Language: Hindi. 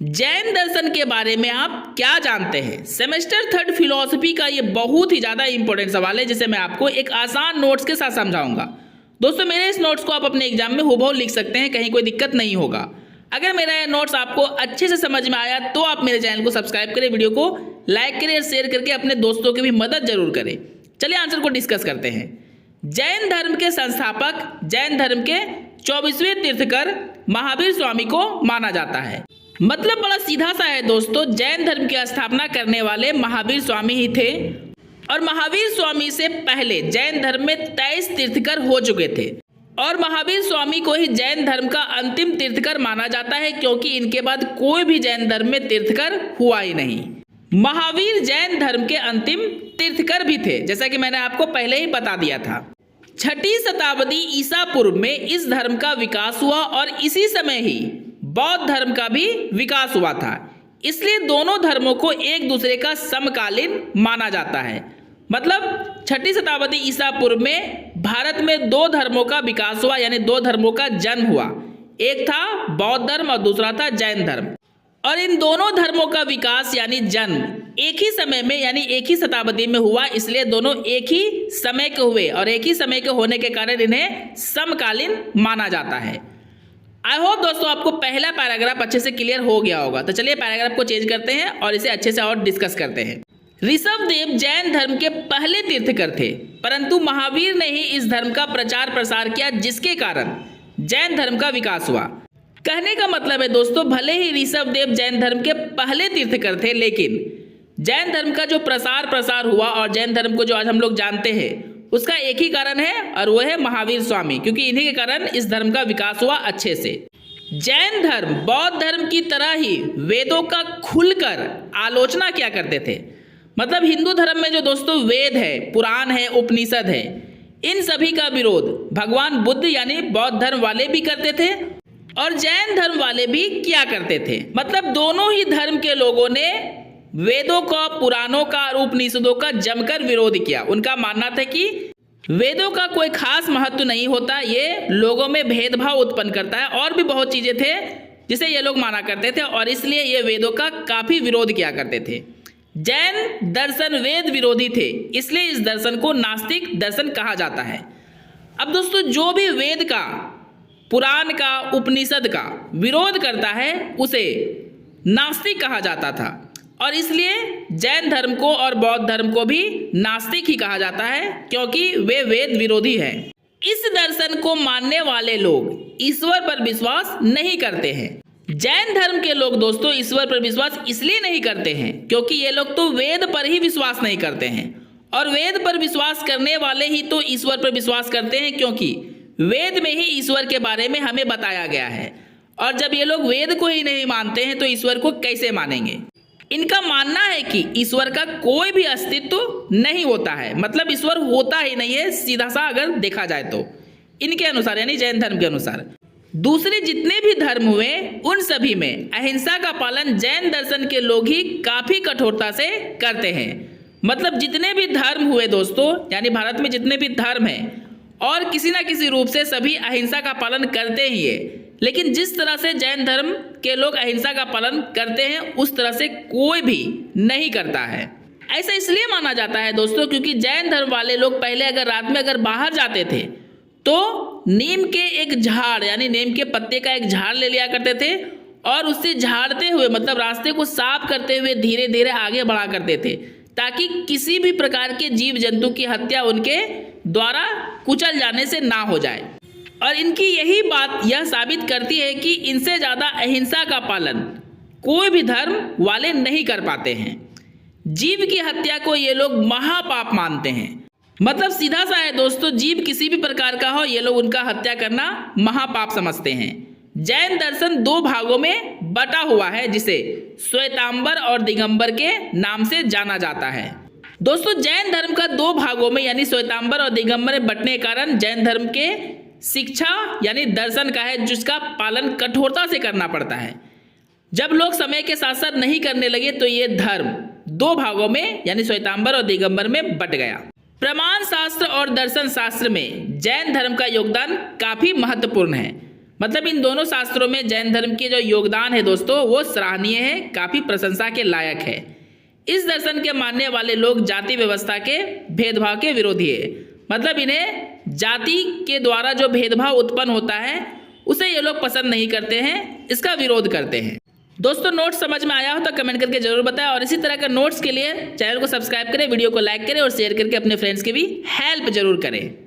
जैन दर्शन के बारे में आप क्या जानते हैं? सेमेस्टर 3 फिलॉसफी का ये बहुत ही ज़्यादा इंपॉर्टेंट सवाल है जिसे मैं आपको एक आसान नोट्स के साथ समझाऊंगा। दोस्तों, मेरे इस नोट्स को आप अपने एग्जाम में हूबहू लिख सकते हैं, कहीं कोई दिक्कत नहीं होगा। अगर मेरा ये नोट्स आपको अच्छे से समझ में आया तो आप मेरे चैनल को सब्सक्राइब करें, वीडियो को लाइक करें और शेयर करके अपने दोस्तों की भी मदद जरूर करें। चलिए आंसर को डिस्कस करते हैं। जैन धर्म के संस्थापक, जैन धर्म के 24वें तीर्थकर महावीर स्वामी को माना जाता है। मतलब बड़ा सीधा सा है दोस्तों, जैन धर्म की स्थापना करने वाले महावीर स्वामी ही थे और महावीर स्वामी से पहले जैन धर्म में 23 तीर्थकर हो चुके थे और महावीर स्वामी को ही जैन धर्म का अंतिम तीर्थकर माना जाता है, क्योंकि इनके बाद कोई भी जैन धर्म में तीर्थकर हुआ ही नहीं। महावीर जैन धर्म के अंतिम तीर्थकर भी थे, जैसा कि मैंने आपको पहले ही बता दिया था। 6ठी शताब्दी ईसा पूर्व में इस धर्म का विकास हुआ और इसी समय ही बौद्ध धर्म का भी विकास हुआ था। इसलिए दोनों धर्मों को एक दूसरे का समकालीन माना जाता है। मतलब 6ठी शताब्दी ईसा पूर्व में भारत में दो धर्मों का विकास हुआ, यानी दो धर्मों का जन्म हुआ। एक था बौद्ध धर्म और दूसरा था जैन धर्म। और इन दोनों धर्मों का विकास यानी जन्म एक ही समय में यानी एक ही शताब्दी में हुआ, इसलिए दोनों एक ही समय के हुए और एक ही समय के होने के कारण इन्हें समकालीन माना जाता है। आई होप दोस्तों आपको पहला पैराग्राफ अच्छे से क्लियर हो गया होगा। तो चलिए पैराग्राफ को चेंज करते हैं और इसे अच्छे से और डिस्कस करते हैं। ऋषभदेव जैन धर्म के पहले तीर्थकर थे, परंतु महावीर ने ही इस धर्म का प्रचार प्रसार किया, जिसके कारण जैन धर्म का विकास हुआ। कहने का मतलब है दोस्तों, भले ही ऋषभदेव जैन धर्म के पहले तीर्थकर थे, लेकिन जैन धर्म का जो प्रसार हुआ और जैन धर्म को जो आज हम लोग जानते हैं उसका एक ही कारण है और वो है महावीर स्वामी, क्योंकि इन्हीं के कारण इस धर्म का विकास हुआ अच्छे से। जैन धर्म बौद्ध धर्म की तरह ही वेदों का खुलकर आलोचना किया करते थे। मतलब हिंदू धर्म में जो दोस्तों वेद है, पुराण है, उपनिषद है, इन सभी का विरोध भगवान बुद्ध यानी बौद्ध धर्म वाले भी करते थे और जैन धर्म वाले भी किया करते थे। मतलब दोनों ही धर्म के लोगों ने वेदों का, पुराणों का और उपनिषदों का जमकर विरोध किया। उनका मानना था कि वेदों का कोई खास महत्व नहीं होता, ये लोगों में भेदभाव उत्पन्न करता है और भी बहुत चीजें थे जिसे ये लोग माना करते थे और इसलिए ये वेदों का काफी विरोध किया करते थे। जैन दर्शन वेद विरोधी थे, इसलिए इस दर्शन को नास्तिक दर्शन कहा जाता है। अब दोस्तों, जो भी वेद का, पुराण का, उपनिषद का विरोध करता है उसे नास्तिक कहा जाता था और इसलिए जैन धर्म को और बौद्ध धर्म को भी नास्तिक ही कहा जाता है, क्योंकि वे वेद विरोधी हैं। इस दर्शन को मानने वाले लोग ईश्वर पर विश्वास नहीं करते हैं। जैन धर्म के लोग दोस्तों ईश्वर पर विश्वास इसलिए नहीं करते हैं क्योंकि ये लोग तो वेद पर ही विश्वास नहीं करते हैं और वेद पर विश्वास करने वाले ही तो ईश्वर पर विश्वास करते हैं, क्योंकि वेद में ही ईश्वर के बारे में हमें बताया गया है। और जब ये लोग वेद को ही नहीं मानते हैं तो ईश्वर को कैसे मानेंगे? इनका मानना है कि ईश्वर का कोई भी अस्तित्व नहीं होता है, मतलब ईश्वर होता ही नहीं है, सीधा सा अगर देखा जाए तो इनके अनुसार यानी जैन धर्म के अनुसार। दूसरे जितने भी धर्म हुए उन सभी में अहिंसा का पालन जैन दर्शन के लोग ही काफी कठोरता से करते हैं। मतलब जितने भी धर्म हुए दोस्तों, यानी भारत में जितने भी धर्म हैं और किसी ना किसी रूप से सभी अहिंसा का पालन करते ही है, लेकिन जिस तरह से जैन धर्म के लोग अहिंसा का पालन करते हैं उस तरह से कोई भी नहीं करता है। ऐसा इसलिए माना जाता है दोस्तों क्योंकि जैन धर्म वाले लोग पहले अगर रात में अगर बाहर जाते थे तो नीम के एक झाड़ यानी नीम के पत्ते का एक झाड़ ले लिया करते थे और उससे झाड़ते हुए मतलब रास्ते को साफ करते हुए धीरे धीरे आगे बढ़ा करते थे, ताकि किसी भी प्रकार के जीव जंतु की हत्या उनके द्वारा कुचल जाने से ना हो जाए। और इनकी यही बात यह साबित करती है कि इनसे ज़्यादा अहिंसा का पालन कोई भी धर्म वाले नहीं कर पाते हैं। जीव की हत्या को ये लोग महापाप मानते हैं। मतलब सीधा सा है दोस्तों, जीव किसी भी प्रकार का हो ये लोग उनका हत्या करना महापाप समझते हैं। जैन दर्शन दो भागों में बटा हुआ है, जिसे श्वेतांबर और दिगंबर के नाम से जाना जाता है। दोस्तों, जैन धर्म का दो भागों में यानी श्वेतांबर और दिगंबर में बंटने के कारण जैन धर्म के शिक्षा यानी दर्शन का है, जिसका पालन कठोरता से करना पड़ता है। जब लोग समय के साथ साथ नहीं करने लगे तो ये धर्म दो भागों में यानी श्वेतांबर और दिगंबर में बट गया। प्रमाण शास्त्र और दर्शन शास्त्र में जैन धर्म का योगदान काफी महत्वपूर्ण है। मतलब इन दोनों शास्त्रों में जैन धर्म के जो योगदान है दोस्तों वो सराहनीय है, काफ़ी प्रशंसा के लायक है। इस दर्शन के मानने वाले लोग जाति व्यवस्था के भेदभाव के विरोधी है। मतलब इन्हें जाति के द्वारा जो भेदभाव उत्पन्न होता है उसे ये लोग पसंद नहीं करते हैं, इसका विरोध करते हैं। दोस्तों नोट्स समझ में आया हो तो कमेंट करके जरूर बताएं और इसी तरह का नोट्स के लिए चैनल को सब्सक्राइब करें, वीडियो को लाइक करें और शेयर करके अपने फ्रेंड्स की भी हेल्प जरूर करें।